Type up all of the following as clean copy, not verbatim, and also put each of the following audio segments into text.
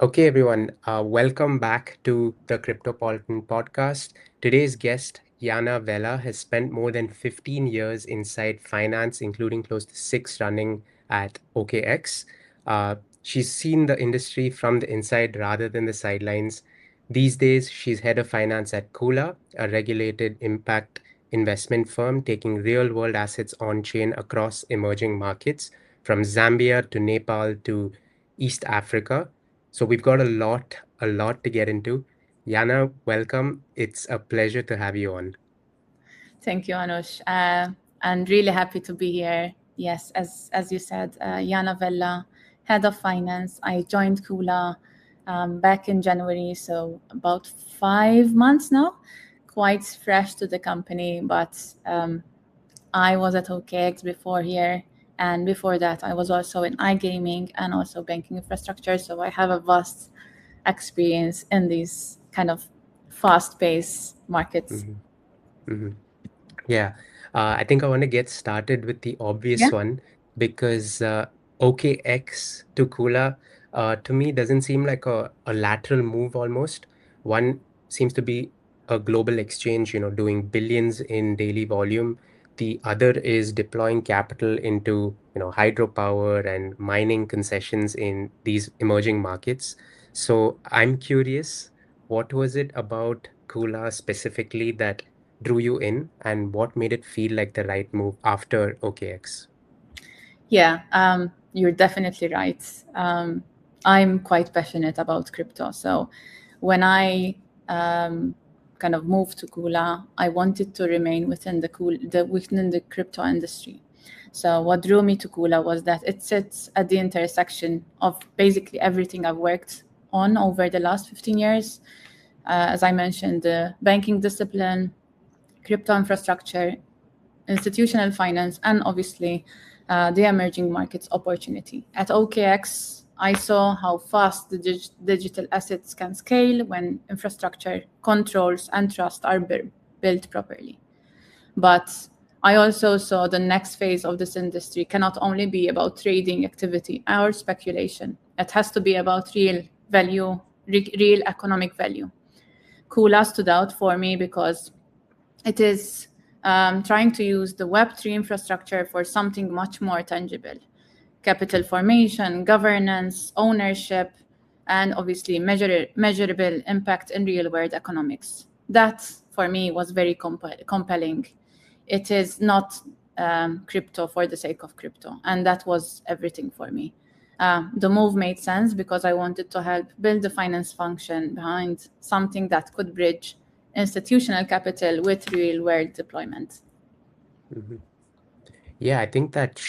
Okay, everyone, welcome back to the Cryptopolitan podcast. Today's guest, Yana Vella, has spent more than 15 years inside finance, including close to six running at OKX. She's seen the industry from the inside rather than the sidelines. These days, she's head of finance at Kula, a regulated impact investment firm taking real world assets on chain across emerging markets, from Zambia to Nepal to East Africa. So we've got a lot to get into. Yana, welcome. It's a pleasure to have you on. Thank you, Anush. And really happy to be here. Yes, as you said, Yana Vella, head of finance. I joined Kula back in January, so about 5 months now. Quite fresh to the company, but I was at OKX before here, and before that, I was also in iGaming and also banking infrastructure. So I have a vast experience in these kind of fast-paced markets. Mhm, mhm. Yeah, I think I want to get started with the obvious Yeah. one because OKX to Kula, to me, doesn't seem like a lateral move almost. One seems to be a global exchange, doing billions in daily volume. The other is deploying capital into, hydropower and mining concessions in these emerging markets. So I'm curious, what was it about Kula specifically that drew you in, and what made it feel like the right move after OKX? Yeah, you're definitely right. I'm quite passionate about crypto. So when I kind of moved to Kula, I wanted to remain within the crypto industry. So what drew me to Kula was that it sits at the intersection of basically everything I've worked on over the last 15 years. As I mentioned, the banking discipline, crypto infrastructure, institutional finance, and obviously the emerging markets opportunity. At OKX, I saw how fast the digital assets can scale when infrastructure, controls, and trust are built properly. But I also saw the next phase of this industry cannot only be about trading activity or speculation. It has to be about real value, real economic value. Kula stood out for me because it is trying to use the Web3 infrastructure for something much more tangible: capital formation, governance, ownership, and obviously measurable impact in real world economics. That, for me, was very compelling. It is not crypto for the sake of crypto, and that was everything for me. The move made sense because I wanted to help build the finance function behind something that could bridge institutional capital with real world deployment. Mhm. Yeah, I think that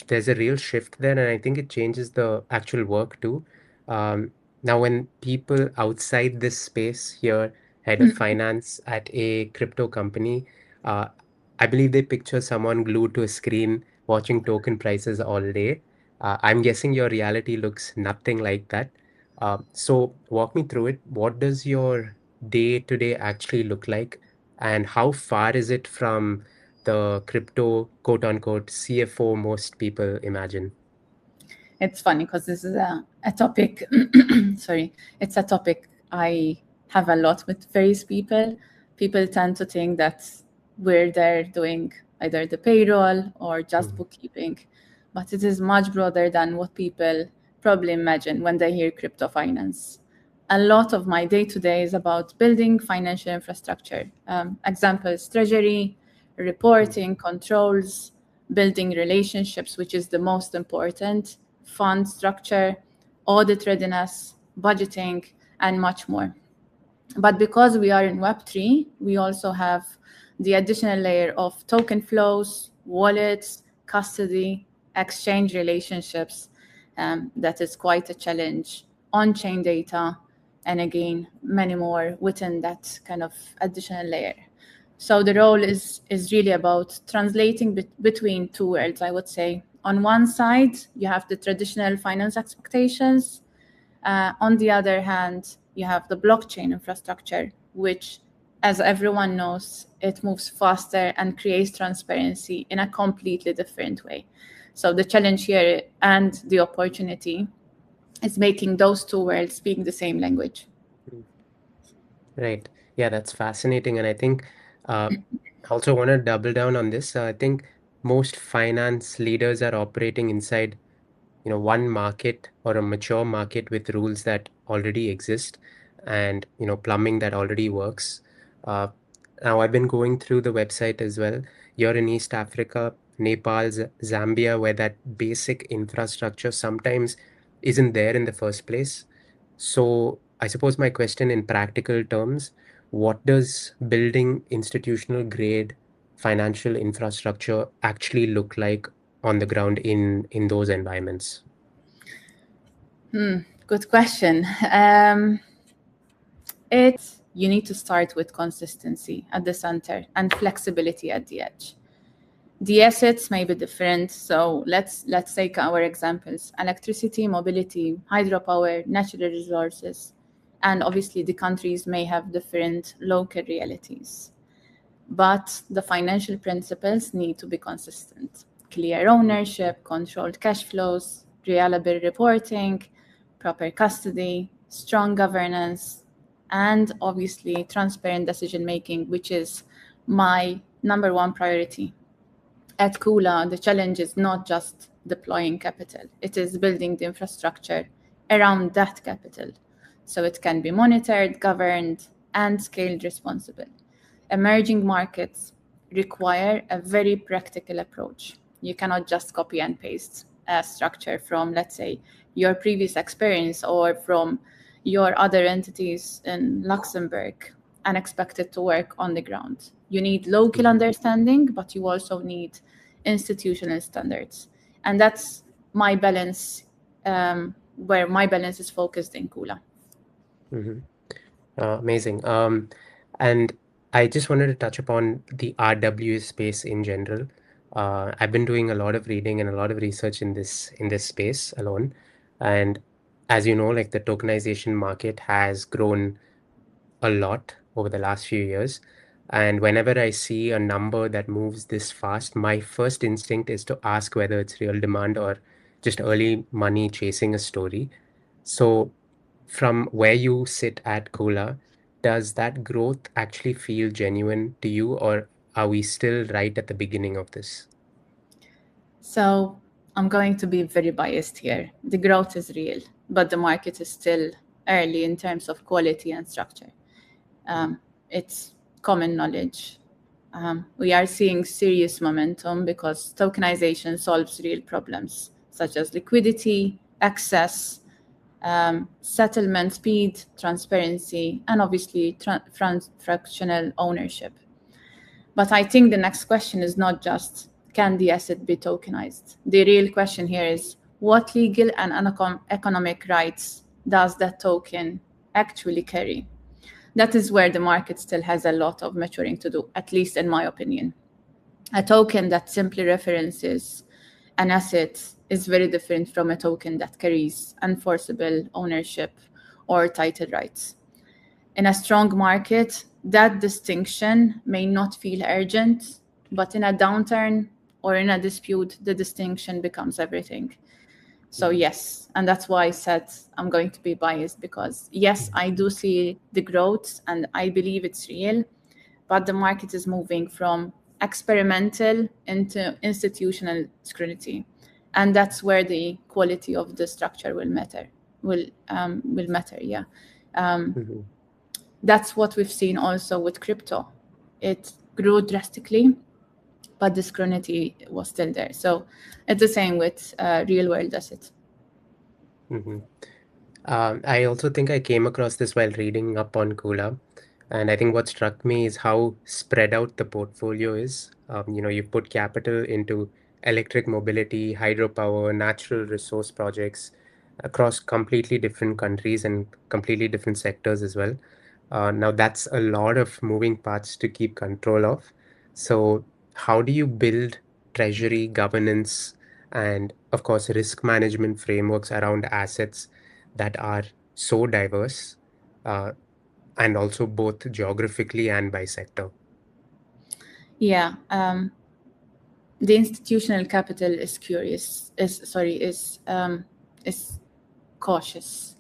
there's a real shift there, and I think it changes the actual work too. Now, when people outside this space hear head of finance at a crypto company, uh, I believe they picture someone glued to a screen watching token prices all day. I'm guessing your reality looks nothing like that. So, walk me through it. What does your day to day actually look like, and how far is it from the crypto quote unquote CFO most people imagine? It's funny because this is a topic, sorry, it's a topic I have a lot with various people. People tend to think that we're there doing either the payroll or just Mhm, bookkeeping, but it is much broader than what people probably imagine when they hear crypto finance. A lot of my day to day is about building financial infrastructure. Examples: treasury, mhm, reporting, controls, building relationships, which is the most important, fund structure, audit readiness, budgeting, and much more. But because we are in Web3, we also have the additional layer of token flows, wallets, custody, exchange relationships. That is quite a challenge. On chain data, and again, many more within that kind of additional layer. So the role is really about translating between two worlds, I would say. On one side, you have the traditional finance expectations. On the other hand, you have the blockchain infrastructure, which, as everyone knows, it moves faster and creates transparency in a completely different way. So the challenge here and the opportunity is making those two worlds speak the same language. Right. Yeah, that's fascinating. And I think I also want to double down on this. I think most finance leaders are operating inside, one market or a mature market with rules that already exist and, plumbing that already works. Uh, Now, I've been going through the website as well. You're in East Africa, Nepal, Zambia, where that basic infrastructure sometimes isn't there in the first place. So, I suppose my question in practical terms, what does building institutional grade financial infrastructure actually look like on the ground in those environments? Good question. You need to start with consistency at the center and flexibility at the edge. The assets may be different, so let's take our examples: electricity, mobility, hydropower, natural resources, and obviously the countries may have different local realities. But the financial principles need to be consistent: clear ownership, controlled cash flows, reliable reporting, proper custody, strong governance, and obviously transparent decision making, which is my number one priority. At Kula, the challenge is not just deploying capital, it is building the infrastructure around that capital so it can be monitored, governed, and scaled responsibly. Emerging markets require a very practical approach. You cannot just copy and paste a structure from, let's say, your previous experience or from your other entities in Luxembourg and expect it to work on the ground. You need local Mhm, understanding, but you also need institutional standards. And that's my balance, where my balance is focused in Kula. mhm. Amazing. And I just wanted to touch upon the RWA space in general. I've been doing a lot of reading and a lot of research in this space alone. And as you know, like the tokenization market has grown a lot over the last few years. And whenever I see a number that moves this fast, my first instinct is to ask whether it's real demand or just early money chasing a story. So, from where you sit at Kula, does that growth actually feel genuine to you, or are we still right at the beginning of this? So I'm going to be very biased here. The growth is real, but the market is still early in terms of quality and structure. It's common knowledge. We are seeing serious momentum because tokenization solves real problems such as liquidity, access, settlement speed, transparency, and obviously fractional ownership. But I think the next question is not just can the asset be tokenized? The real question here is what legal and economic rights does that token actually carry? That is where the market still has a lot of maturing to do, at least in my opinion. A token that simply references an asset is very different from a token that carries enforceable ownership or title rights. In a strong market, that distinction may not feel urgent, but in a downturn or in a dispute, the distinction becomes everything. So, Mhm, yes, and that's why I said I'm going to be biased because, yes, mhm, I do see the growth and I believe it's real, but the market is moving from experimental into institutional scrutiny. And that's where the quality of the structure will matter. Will matter, yeah. mhm, That's what we've seen also with crypto. It grew drastically, but the scrutiny was still there. So it's the same with real world assets. mhm. I also think I came across this while reading up on Kula. And I think what struck me is how spread out the portfolio is. You put capital into electric mobility, hydropower, natural resource projects across completely different countries and completely different sectors as well. Now, that's a lot of moving parts to keep control of. So, how do you build treasury governance and, of course, risk management frameworks around assets that are so diverse uh, and also both geographically and by sector? Yeah, the institutional capital is is cautious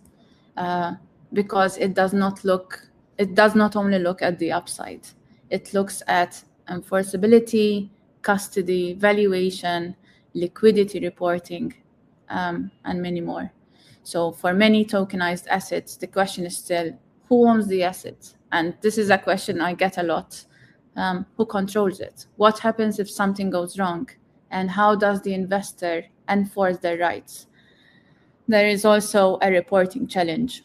because it does not only look at the upside. It looks at enforceability, custody, valuation, liquidity reporting, and many more. So for many tokenized assets, the question is still, who owns the asset? And this is a question I get a lot. Who controls it? What happens if something goes wrong? And how does the investor enforce their rights? There is also a reporting challenge.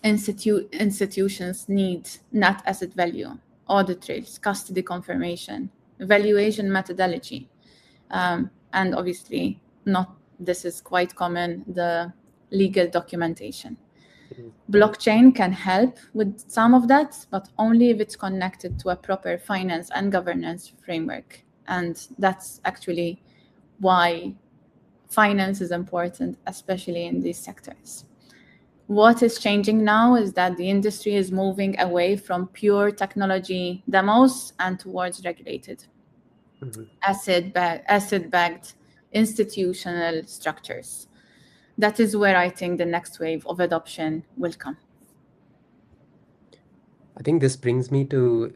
Institutions need net asset value, audit trails, custody confirmation, valuation methodology, and obviously not, this is quite common, the legal documentation. Blockchain can help with some of that, but only if it's connected to a proper finance and governance framework. And that's actually why finance is important, especially in these sectors. What is changing now is that the industry is moving away from pure technology demos and towards regulated, asset-backed institutional structures. That is where I think the next wave of adoption will come. I think this brings me to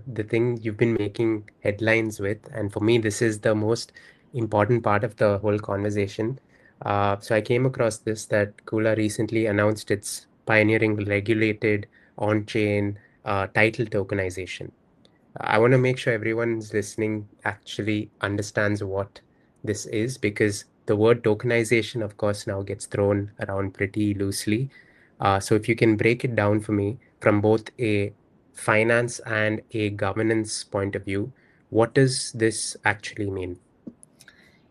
the thing you've been making headlines with. And for me, this is the most important part of the whole conversation. So I came across this that Kula recently announced its pioneering regulated on-chain title tokenization. I want to make sure everyone's listening actually understands what this is, because the word tokenization, of course, now gets thrown around pretty loosely. So if you can break it down for me from both a finance and a governance point of view, what does this actually mean?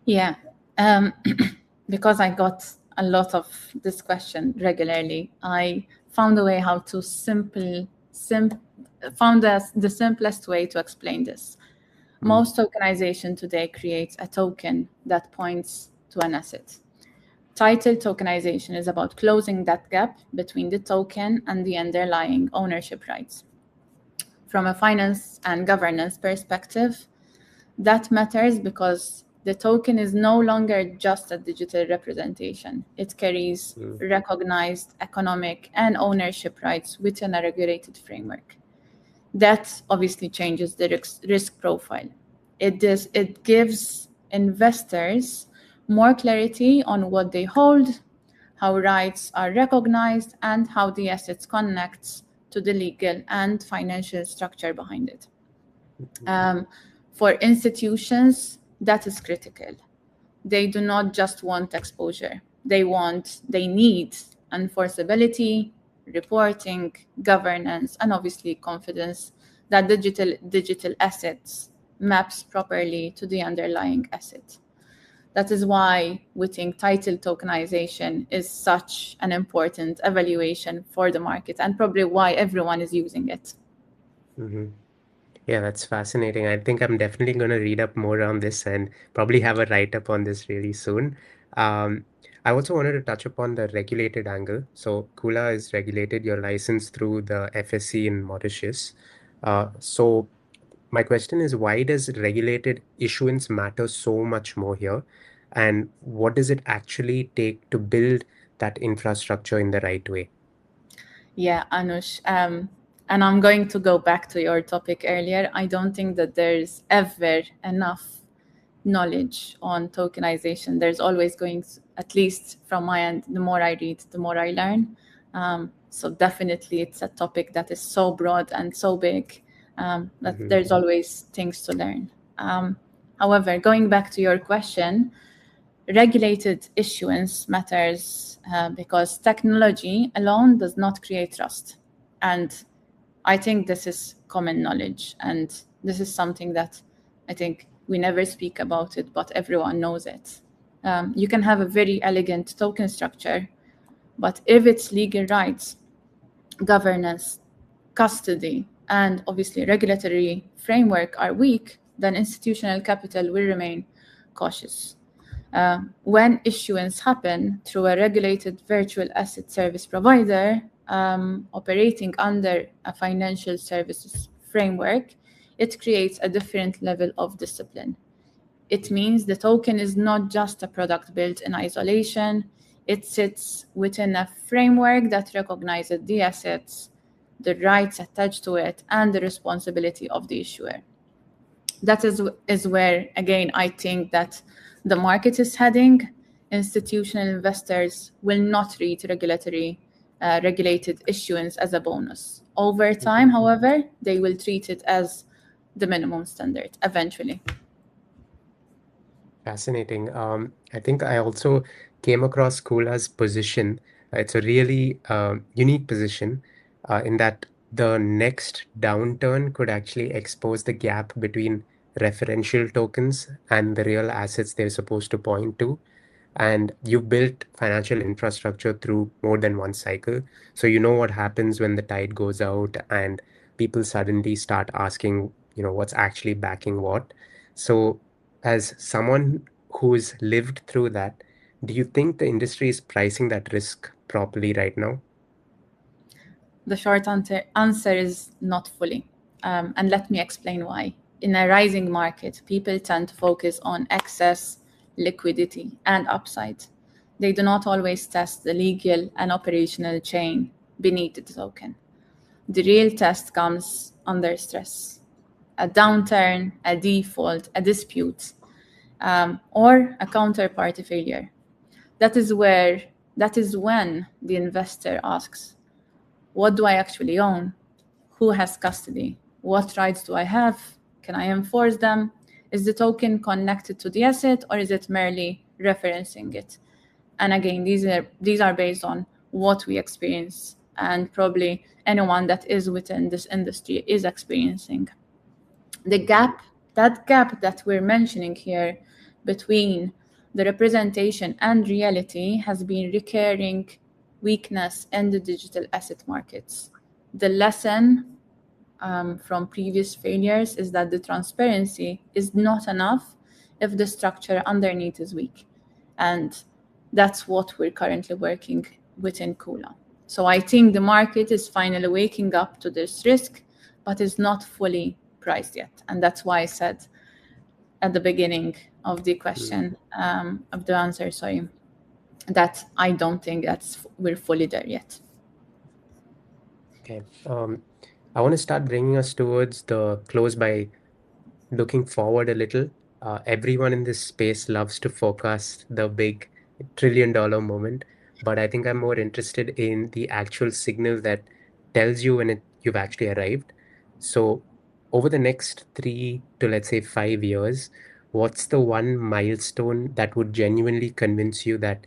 Yeah, because I got a lot of this question regularly, I found a way how to the simplest way to explain this. Most tokenization today creates a token that points to an asset. Title tokenization is about closing that gap between the token and the underlying ownership rights. From a finance and governance perspective, that matters because the token is no longer just a digital representation. It carries recognized economic and ownership rights within a regulated framework. That obviously changes the risk profile. It gives investors more clarity on what they hold, how rights are recognized, and how the assets connect to the legal and financial structure behind it. For institutions, that is critical. They do not just want exposure. They need enforceability, reporting, governance, and obviously confidence that digital assets maps properly to the underlying asset. That is why we think title tokenization is such an important evaluation for the market, and probably why everyone is using it. Yeah, that's fascinating. I think I'm definitely going to read up more on this and probably have a write-up on this really soon. I also wanted to touch upon the regulated angle. So Kula is regulated, you're licensed through the FSC in Mauritius. So my question is, why does regulated issuance matter so much more here? And what does it actually take to build that infrastructure in the right way? Yeah, Anush. And I'm going to go back to your topic earlier. I don't think that there's ever enough knowledge on tokenization. There's always at least from my end, the more I read, the more I learn. So definitely it's a topic that is so broad and so big that there's always things to learn. However, going back to your question, regulated issuance matters because technology alone does not create trust. And I think this is common knowledge. And this is something that I think we never speak about it, but everyone knows it. You can have a very elegant token structure, but if its legal rights, governance, custody, and obviously regulatory framework are weak, then institutional capital will remain cautious. When issuance happen through a regulated virtual asset service provider operating under a financial services framework, it creates a different level of discipline. It means the token is not just a product built in isolation. It sits within a framework that recognizes the assets, the rights attached to it, and the responsibility of the issuer. That is where, again, I think that the market is heading. Institutional investors will not treat regulated issuance as a bonus. Over time, Mhm. however, they will treat it as the minimum standard eventually. Fascinating. I think I also came across Kula's position. It's a really unique position in that the next downturn could actually expose the gap between referential tokens and the real assets they're supposed to point to. And you've built financial infrastructure through more than one cycle. So you know what happens when the tide goes out and people suddenly start asking, what's actually backing what. So as someone who's lived through that, do you think the industry is pricing that risk properly right now? The short answer is not fully. And let me explain why. In a rising market, people tend to focus on excess, liquidity, and upside. They do not always test the legal and operational chain beneath the token. The real test comes under stress: a downturn, a default, a dispute, or a counterparty failure. That is where that is when the investor asks, what do I actually own? Who has custody? What rights do I have? Can I enforce them? Is the token connected to the asset or is it merely referencing it? And again, these are based on what we experience and probably anyone that is within this industry is experiencing. The Mhm. gap that we're mentioning here between the representation and reality has been recurring weakness in the digital asset markets. The lesson from previous failures is that the transparency is not enough if the structure underneath is weak. And that's what we're currently working within Kula. So I think the market is finally waking up to this risk, but is not fully priced yet. And that's why I said at the beginning of the Mm. question, of the answer, sorry, that I don't think we're fully there yet. Okay. I want to start bringing us towards the close by looking forward a little. Everyone in this space loves to forecast the big $1 trillion moment, but I think I'm more interested in the actual signal that tells you when you've actually arrived. So, over the next 3 to let's say 5 years, what's the one milestone that would genuinely convince you that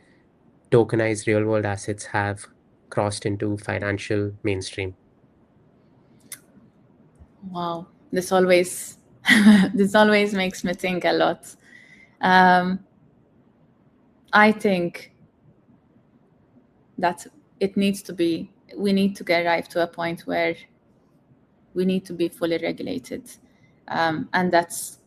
tokenized real world assets have crossed into financial mainstream? Wow, this always this always makes me think a lot. Um, I think that it needs to be we need to get arrive to a point where we need to be fully regulated, and that's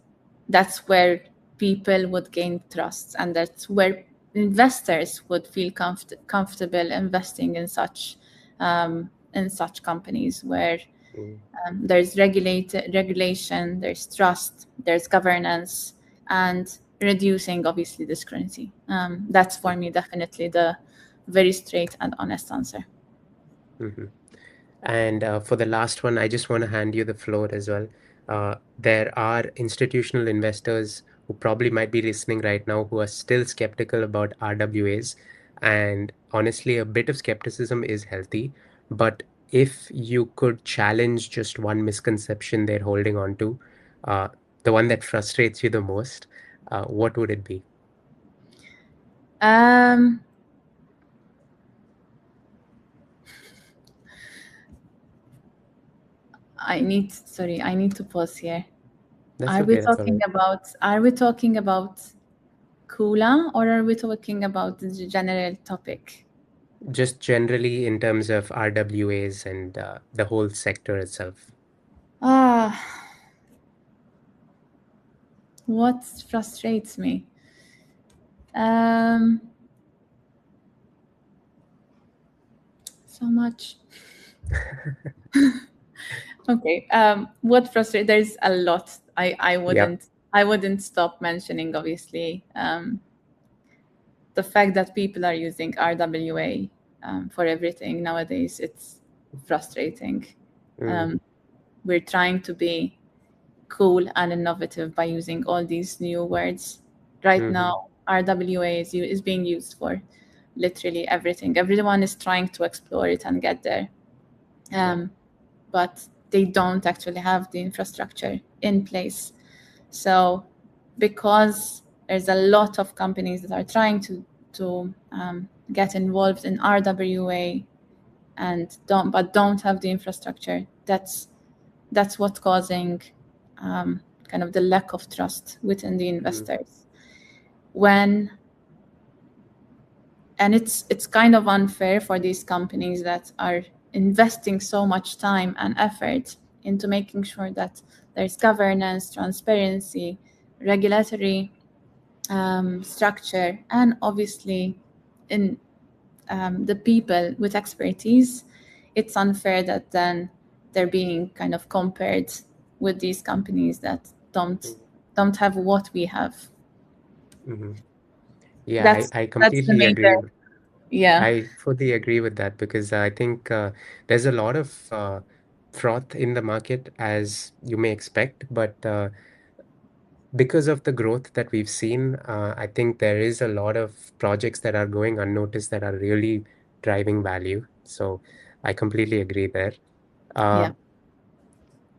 where people would gain trust, and that's where investors would feel comfortable investing in such companies where Mm. there's regulation, there's trust, there's governance, and reducing obviously discrepancy. That's for me definitely the very straight and honest answer. Mm-hmm. And for the last one, I just want to hand you the floor as well. There are institutional investors who probably might be listening right now who are still skeptical about RWAs. And honestly, a bit of skepticism is healthy. But if you could challenge just one misconception they're holding on to, uh, the one that frustrates you the most, what would it be? Um, I need to pause here. That's okay. That's all right. Are we talking about Kula or are we talking about the general topic? Just generally in terms of RWAs and the whole sector itself. Ah, what frustrates me? Um, so much. Okay. What frustrates? There's a lot. I Yep. wouldn't I wouldn't stop mentioning obviously the fact that people are using RWA for everything nowadays, it's frustrating. Mm, We're trying to be cool and innovative by using all these new words. Right mm-hmm. now, RWA is being used for literally everything. Everyone is trying to explore it and get there. Yeah. But they don't actually have the infrastructure in place. So, because there's a lot of companies that are trying to get involved in RWA and don't have the infrastructure, that's what's causing kind of the lack of trust within the Mm, investors. When and it's kind of unfair for these companies that are investing so much time and effort into making sure that there's governance, transparency, regulatory structure, and obviously in the people with expertise. It's unfair that then they're being kind of compared with these companies that don't mm, don't have what we have. mm-hmm. Yeah, That's I that's the completely agree. major. Yeah, I fully agree with that because I think there's a lot of froth in the market, as you may expect, but because of the growth that we've seen, I think there is a lot of projects that are going unnoticed that are really driving value. So I completely agree there. Uh,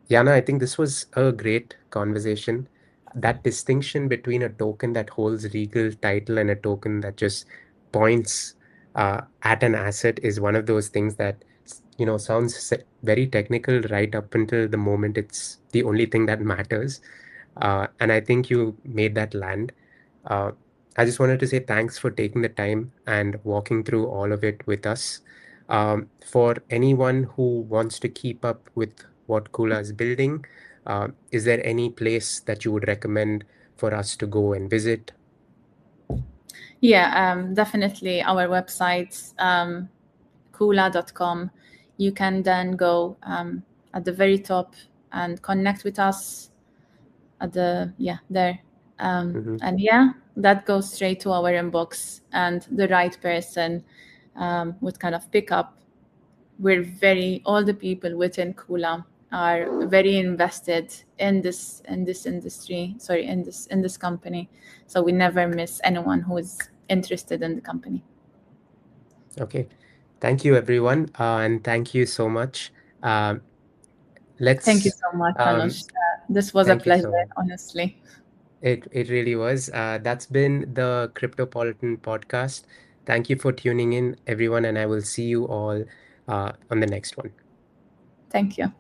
yeah, Yana, I think this was a great conversation. That distinction between a token that holds legal title and a token that just points at an asset is one of those things that sounds very technical right up until the moment it's the only thing that matters. And I think you made that land. Uh, I just wanted to say thanks for taking the time and walking through all of it with us. For anyone who wants to keep up with what Kula is building, is there any place that you would recommend for us to go and visit? yeah. Definitely our website, Kula.com. You can then go at the very top and connect with us at there. Hmm. And yeah, that goes straight to our inbox, and the right person would kind of pick up. All the people within Kula are very invested in this industry, sorry, in this company. So we never miss anyone who is interested in the company. Okay. Thank you, everyone. And thank you so much. Um, Thank you let's, so much, um, Anush. This was a thank you so pleasure, much. honestly. It really was. That's been the Cryptopolitan podcast. Thank you for tuning in, everyone, and I will see you all on the next one. Thank you.